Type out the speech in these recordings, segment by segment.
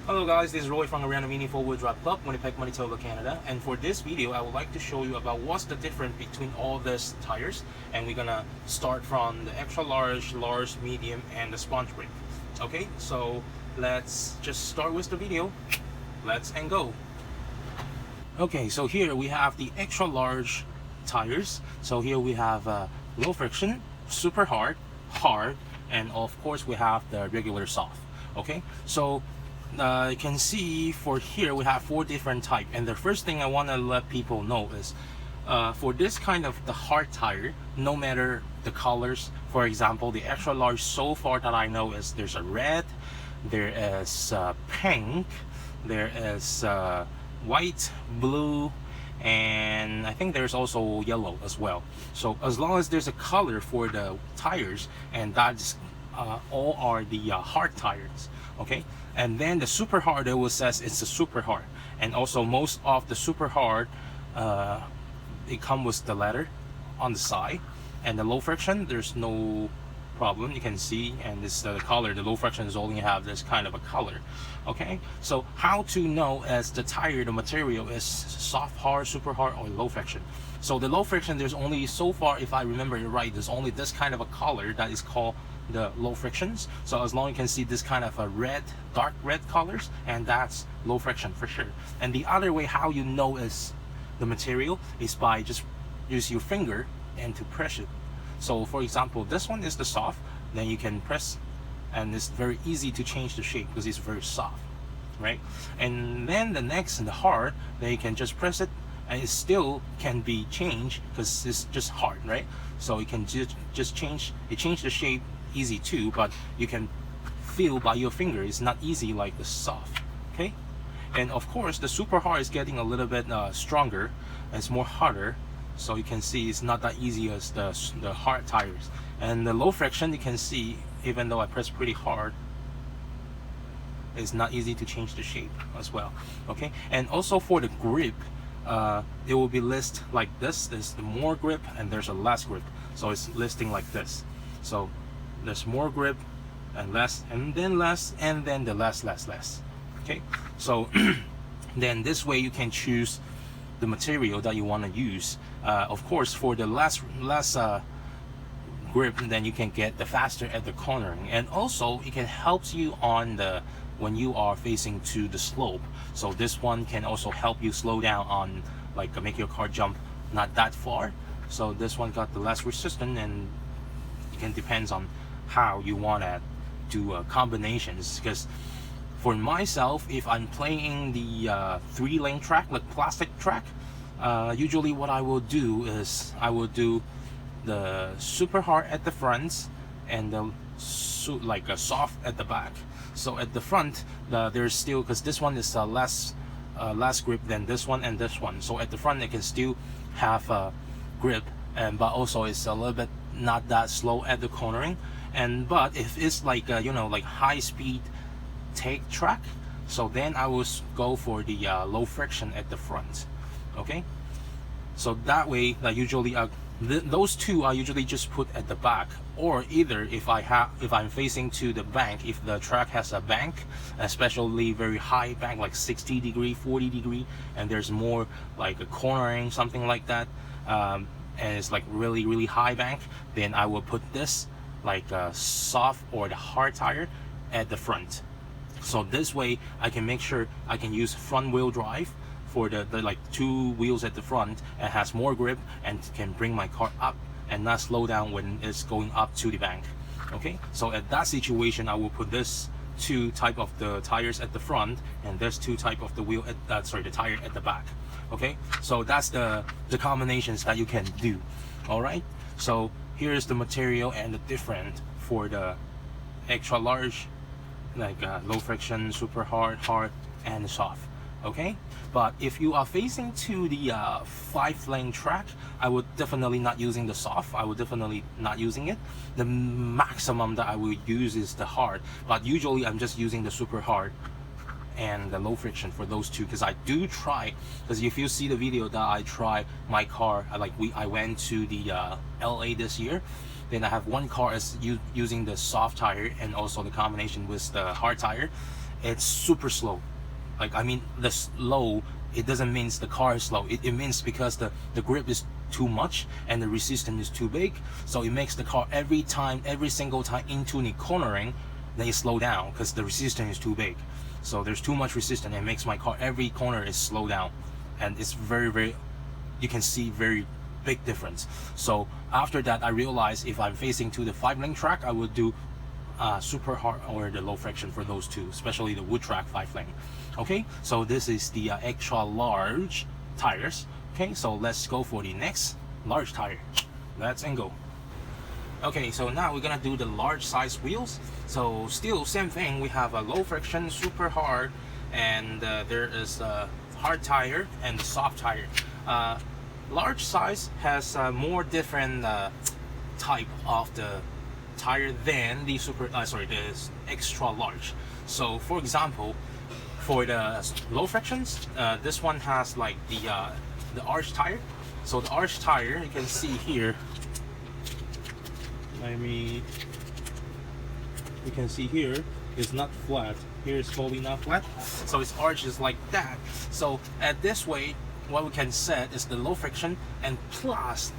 Hello guys, this is Roy from Around the Mini 4-Wheel Drive Club, Winnipeg, Manitoba, Canada. And for this video, I would like to show you about what's the difference between all these tires. And we're gonna start from the extra large, large, medium, and the sponge brake. Okay, so let's just start with the video. Let's and go. Okay, so here we have the extra large tires. So here we have low friction, super hard, hard, and of course we have the regular soft. Okay, so you can see for here we have 4 different types, and the first thing I want to let people know is for this kind of the hard tire, no matter the colors, for example the extra large so far that I know is there's a red, there is pink, there is white, blue, and I think there's also yellow as well. So as long as there's a color for the tires, and that's all are the hard tires. Okay, and then the super hard, it will says it's a super hard, and also most of the super hard it come with the letter on the side, and the low friction there's no problem, you can see, and this the color, the low friction is only have this kind of a color. Okay, so how to know as the tire, the material is soft, hard, super hard, or low friction. So the low friction, there's only so far, if I remember it right, there's only this kind of a color that is called the low frictions. So as long as you can see this kind of a red, dark red colors, and that's low friction for sure. And the other way how you know is the material is by just use your finger and to press it. So for example, this one is the soft, then you can press, and it's very easy to change the shape because it's very soft, right? And then the next and the hard, then you can just press it, and it still can be changed because it's just hard, right? So you can just change the shape easy too, but you can feel by your finger it's not easy like the soft. Okay, and of course the super hard is getting a little bit stronger, and it's more harder, so you can see it's not that easy as the hard tires. And the low friction, you can see even though I press pretty hard, it's not easy to change the shape as well. Okay, and also for the grip, it will be listed like this. There's the more grip and there's a less grip, so it's listing like this. So there's more grip and less, and then less, and then the less. Okay, so then this way you can choose the material that you want to use. Of course for the less grip, then you can get the faster at the cornering, and also it can help you on the when you are facing to the slope. So this one can also help you slow down on, like make your car jump not that far. So this one got the less resistance, and it can depends on how you want to do combinations. Because for myself, if I'm playing the 3-lane track, like plastic track, usually what I will do is I will do the super hard at the front and the like a soft at the back. So at the front, there's still, because this one is less grip than this one and this one, so at the front it can still have grip, and but also it's a little bit not that slow at the cornering. And but if it's like you know, like high speed take track, so then I will go for the low friction at the front. Okay, so that way usually those two I usually just put at the back, or either if I'm facing to the bank, if the track has a bank, especially very high bank like 60 degree, 40 degree, and there's more like a cornering, something like that, and it's like really high bank, then I will put this like a soft or the hard tire at the front. So this way I can make sure I can use front wheel drive for the like 2 wheels at the front, and has more grip and can bring my car up and not slow down when it's going up to the bank. Okay, so at that situation I will put this 2 type of the tires at the front, and there's 2 type of the wheel at the tire at the back. Okay, so that's the combinations that you can do. All right, so here's the material and the different for the extra large, like low friction, super hard, and soft. Okay, but if you are facing to the 5-lane track, I would definitely not using the soft. I would definitely not using it. The maximum that I will use is the hard, but usually I'm just using the super hard and the low friction for those 2, because I do try, because if you see the video that I try my car, I went to the LA this year, then I have one car is using the soft tire and also the combination with the hard tire, it's super slow. Like, I mean, the slow, it doesn't mean the car is slow. It means because the grip is too much and the resistance is too big. So it makes the car every single time into the cornering, they slow down because the resistance is too big. So there's too much resistance, and it makes my car every corner is slow down, and it's very, you can see very big difference. So after that, I realized if I'm facing to the 5-lane track, I would do super hard or the low friction for those two, especially the wood track 5-lane. Okay, so this is the extra large tires. Okay, so let's go for the next large tire. Let's go. Okay, so now we're gonna do the large size wheels. So still same thing, we have a low friction, super hard, and there is a hard tire and the soft tire. Large size has more different type of the tire than the the extra large. So for example, for the low frictions, this one has like the arch tire. So the arch tire, you can see here, you can see here, it's not flat. Here is totally not flat, so its arch is like that. So at this way, what we can set is the low friction, and plus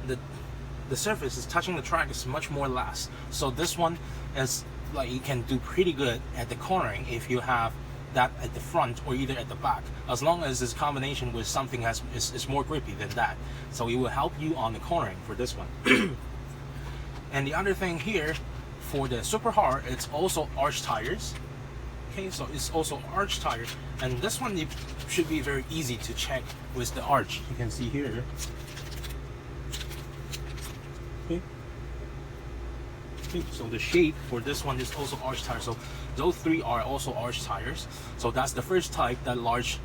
the surface is touching the track is much more less. So this one is like, you can do pretty good at the cornering if you have that at the front or either at the back, as long as this combination with something is more grippy than that. So it will help you on the cornering for this one. And the other thing here, for the super hard, it's also arch tires. Okay, so it's also arch tire, and this one, it should be very easy to check with the arch. You can see here. Okay. So the shape for this one is also arch tire. So those three are also arch tires. So that's the first type that large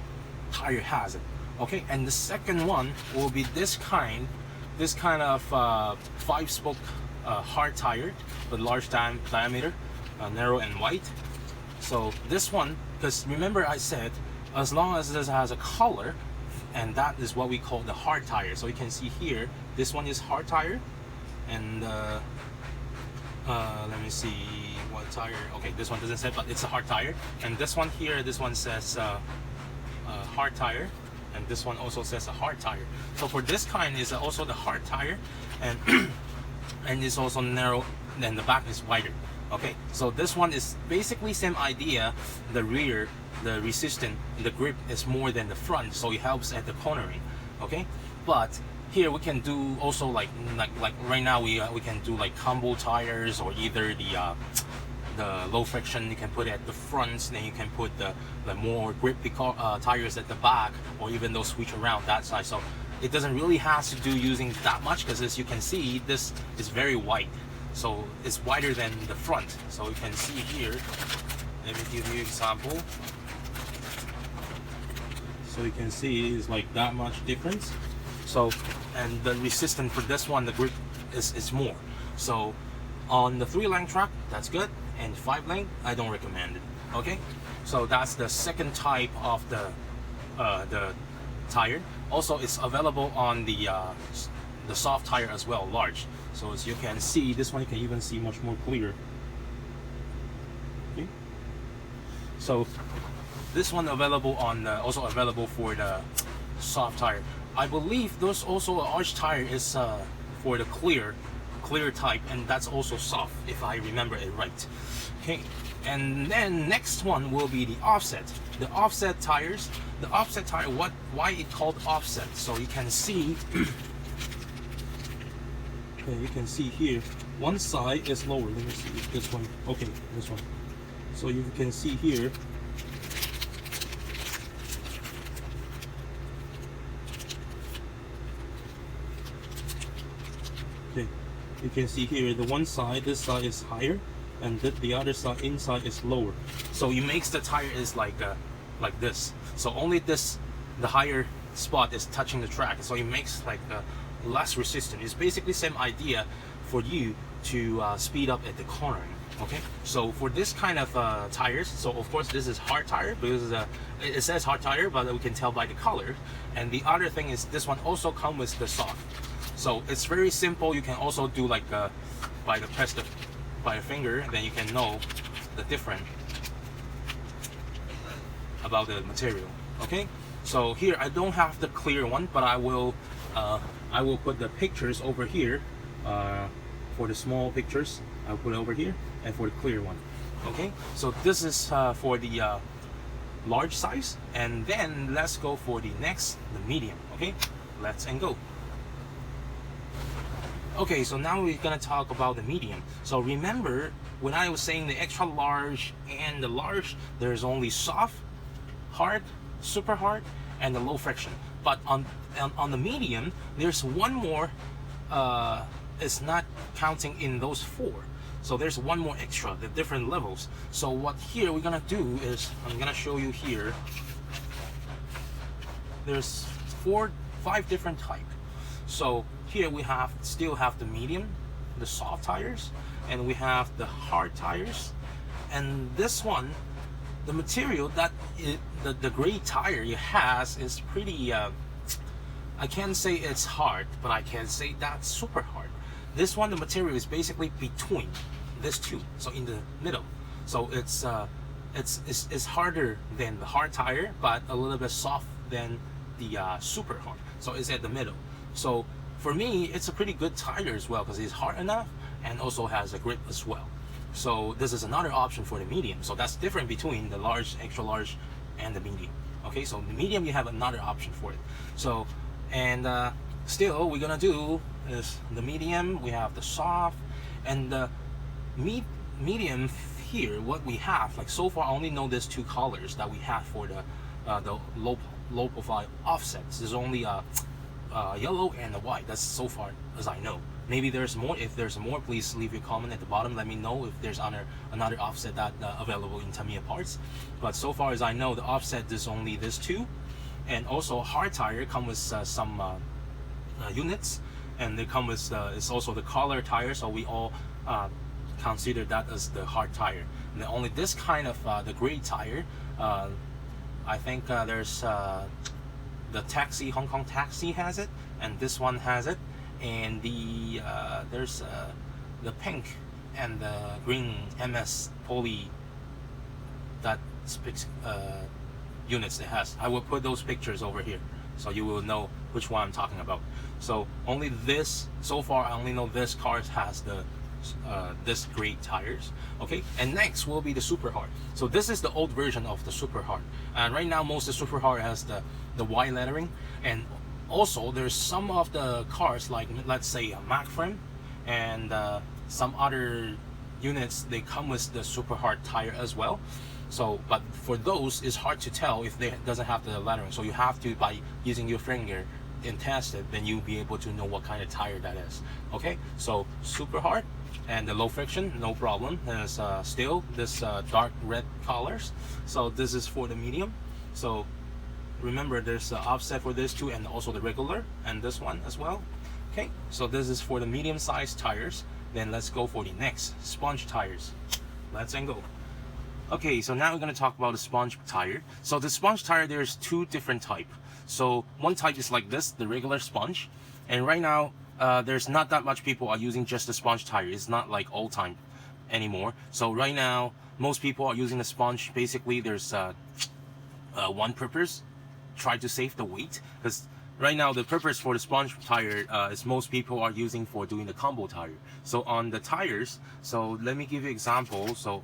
tire has it. Okay, and the second one will be this kind of 5-spoke hard tire with large diameter, narrow and wide. So this one, because remember I said, as long as this has a color, and that is what we call the hard tire. So you can see here, this one is hard tire, and let me see what tire. Okay, this one doesn't say, but it's a hard tire. And this one here, this one says hard tire, and this one also says a hard tire. So for this kind is also the hard tire, and and it's also narrow, and the back is wider. Okay, so this one is basically same idea. The rear, the resistance, the grip is more than the front, so it helps at the cornering. Okay, but here we can do also like right now we can do like combo tires, or either the low friction you can put it at the front, then you can put the more grippy tires at the back, or even those switch around that side. So it doesn't really have to do using that much, because as you can see, this is very wide. So it's wider than the front. So you can see here, let me give you an example. So you can see it's like that much difference. So, and the resistance for this one, the grip is more. So on the 3-lane track, that's good, and 5-lane, I don't recommend it. Okay, so that's the second type of the tire. Also, it's available on the soft tire as well, large. So as you can see, this one you can even see much more clear. Okay. So this one available on also available for the soft tire. I believe those also arch tire is for the clear type, and that's also soft if I remember it right. Okay, and then next one will be the offset. The offset tires. The offset tire, why it called offset? So you can see. Okay, you can see here, one side is lower. Let me see this one. Okay, this one. So you can see here. Okay, you can see here, the one side, this side is higher, and the other side inside is lower. So it makes the tire is like this. So only this, the higher spot is touching the track. So it makes like less resistant. It's basically same idea for you to speed up at the cornering. Okay, so for this kind of tires, so of course this is hard tire, because it says hard tire, but we can tell by the color. And the other thing is this one also comes with the soft. So it's very simple. You can also do like by the finger, then you can know the difference. about the material. Okay, so here I don't have the clear one, but I will put the pictures over here. For the small pictures, I'll put it over here, and for the clear one. Okay, so this is for the large size, and then let's go for the next, the medium. Okay, let's go. Okay, so now we're gonna talk about the medium. So remember when I was saying the extra large and the large, there's only soft, hard, super hard, and the low friction. But on the medium, there's one more. It's not counting in those four. So there's one more extra, the different levels. So what here we're gonna do is, I'm gonna show you here. There's 5 different type. So here we still have the medium, the soft tires, and we have the hard tires. And this one, the material that the gray tire it has is pretty. I can't say it's hard, but I can say that's super hard. This one, the material is basically between these two, so in the middle. So it's harder than the hard tire, but a little bit soft than the super hard. So it's at the middle. So for me, it's a pretty good tire as well, because it's hard enough and also has a grip as well. So this is another option for the medium. So that's different between the large, extra large, and the medium. Okay, so the medium, you have another option for it. So, and still we're gonna do is the medium, we have the soft, and the medium here. What we have, like so far, I only know these 2 colors that we have for the low profile offsets. There's only yellow and the white. That's so far as I know. Maybe there's more. If there's more, please leave your comment at the bottom. Let me know if there's another offset that available in Tamiya parts. But so far as I know, the offset is only this 2. And also hard tire come with some units, and they come with it's also the collar tire. So we all consider that as the hard tire. And only this kind of the gray tire. I think there's the taxi, Hong Kong taxi has it, and this one has it, and the there's the pink and the green MS poly that speaks units it has. I will put those pictures over here so you will know which one I'm talking about. So only this, so far I only know this car has the this gray tires. Okay, and next will be the super hard. So this is the old version of the super hard, and right now most of the super hard has the white lettering. And also there's some of the cars, like let's say a Mac frame and some other units, they come with the super hard tire as well. So but for those, it's hard to tell if they doesn't have the lettering, so you have to, by using your finger and test it, then you'll be able to know what kind of tire that is. Okay, so super hard and the low friction, no problem. There's still this dark red colors. So this is for the medium. So remember, there's offset for this too, and also the regular, and this one as well. Okay, so this is for the medium sized tires. Then let's go for the next, sponge tires. Let's go. Okay, so now we're going to talk about the sponge tire. So the sponge tire, there's 2 different types. So one type is like this, the regular sponge, and right now there's not that much people are using just the sponge tire. It's not like old time anymore. So right now most people are using the sponge. Basically there's one purpose, try to save the weight, because right now the purpose for the sponge tire is most people are using for doing the combo tire. So on the tires, so let me give you example. So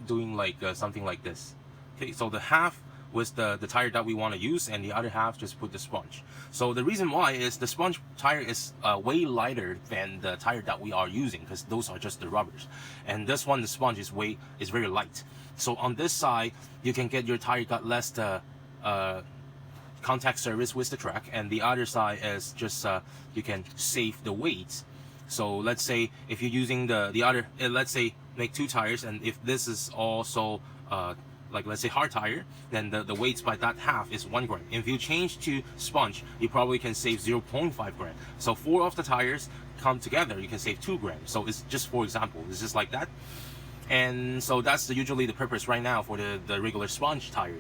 doing like something like this. Okay, so the half was the tire that we want to use, and the other half just put the sponge. So the reason why is the sponge tire is way lighter than the tire that we are using, because those are just the rubbers, and this one, the sponge, is very light. So on this side you can get your tire got less contact surface with the track, and the other side is just you can save the weight. So let's say if you're using the other, let's say make 2 tires, and if this is also like let's say hard tire, then the weights by that half is 1 gram. If you change to sponge, you probably can save 0.5 gram. So 4 of the tires come together, you can save 2 grams. So it's just, for example, it's just like that. And so that's usually the purpose right now for the regular sponge tire.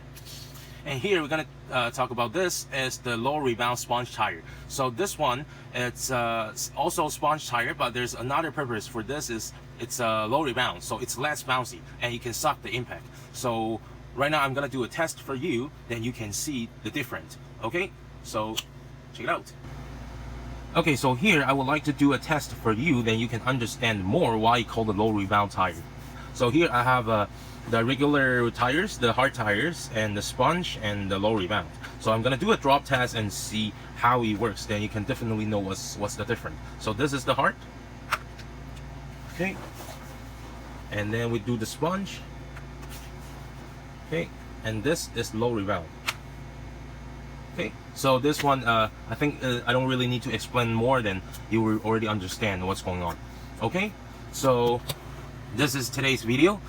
And here we're gonna talk about this is the low rebound sponge tire. So this one, it's also sponge tire, but there's another purpose for this. Is it's low rebound, so it's less bouncy and you can suck the impact. So right now I'm gonna do a test for you, then you can see the difference. Okay, so check it out. Okay, so here I would like to do a test for you, then you can understand more why I call the low rebound tire. So here I have the regular tires, the hard tires, and the sponge, and the low rebound. So I'm gonna do a drop test and see how it works, then you can definitely know what's the difference. So this is the hard. Okay, and then we do the sponge. Okay, and this is low rebound. Okay, so this one, I think I don't really need to explain more than you will already understand what's going on. Okay, so this is today's video.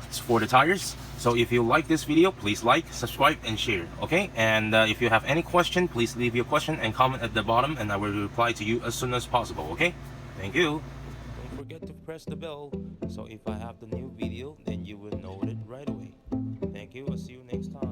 It's for the tires. So if you like this video, please like, subscribe, and share. Okay, and if you have any question, please leave your question and comment at the bottom, and I will reply to you as soon as possible. Okay, thank you. Don't forget to press the bell, so if I have the new video, then you will know it right away. Thank you. I'll see you next time.